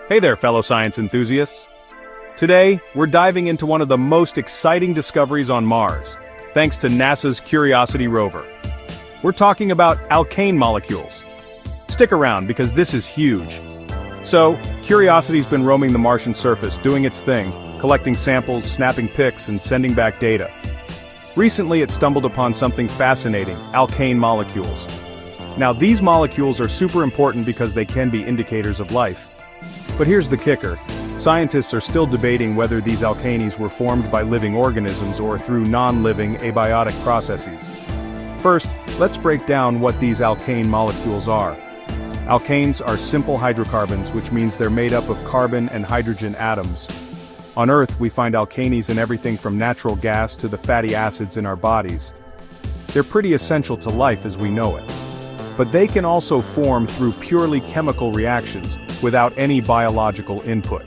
Hey there, fellow science enthusiasts. Today, we're diving into one of the most exciting discoveries on Mars, thanks to NASA's Curiosity Rover. We're talking about alkane molecules. Stick around because this is huge. So, Curiosity's been roaming the Martian surface, doing its thing, collecting samples, snapping pics, and sending back data. Recently, it stumbled upon something fascinating: alkane molecules. Now, these molecules are super important because they can be indicators of life. But here's the kicker. Scientists are still debating whether these alkanes were formed by living organisms or through non-living abiotic processes. First, let's break down what these alkane molecules are. Alkanes are simple hydrocarbons, which means they're made up of carbon and hydrogen atoms. On Earth, we find alkanes in everything from natural gas to the fatty acids in our bodies. They're pretty essential to life as we know it. But they can also form through purely chemical reactions, without any biological input.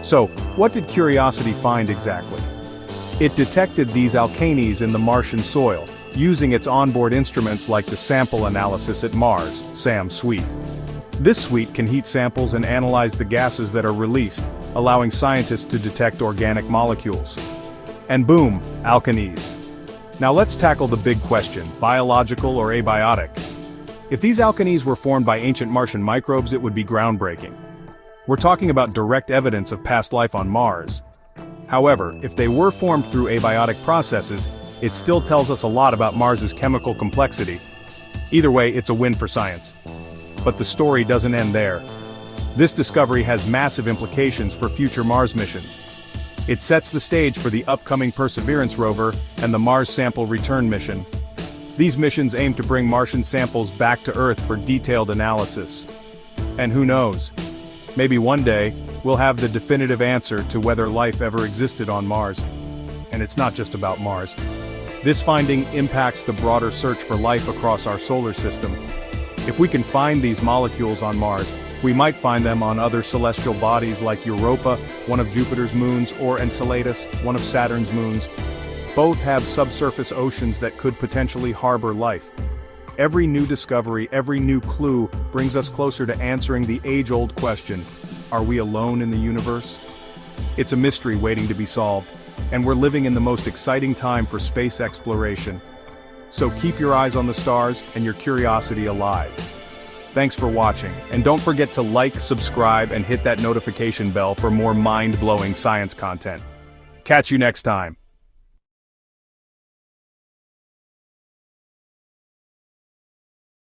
So, what did Curiosity find exactly? It detected these alkanes in the Martian soil, using its onboard instruments like the sample analysis at Mars, SAM suite. This suite can heat samples and analyze the gases that are released, allowing scientists to detect organic molecules. And boom, alkanes. Now let's tackle the big question: biological or abiotic? If these alkanes were formed by ancient Martian microbes, it would be groundbreaking. We're talking about direct evidence of past life on Mars. However, if they were formed through abiotic processes, it still tells us a lot about Mars's chemical complexity. Either way, it's a win for science. But the story doesn't end there. This discovery has massive implications for future Mars missions. It sets the stage for the upcoming Perseverance rover and the Mars Sample Return mission. These missions aim to bring Martian samples back to Earth for detailed analysis. And who knows? Maybe one day, we'll have the definitive answer to whether life ever existed on Mars. And it's not just about Mars. This finding impacts the broader search for life across our solar system. If we can find these molecules on Mars, we might find them on other celestial bodies like Europa, one of Jupiter's moons, or Enceladus, one of Saturn's moons. Both have subsurface oceans that could potentially harbor life. Every new discovery, every new clue, brings us closer to answering the age-old question: are we alone in the universe? It's a mystery waiting to be solved, and we're living in the most exciting time for space exploration. So keep your eyes on the stars and your curiosity alive. Thanks for watching, and don't forget to like, subscribe, and hit that notification bell for more mind-blowing science content. Catch you next time.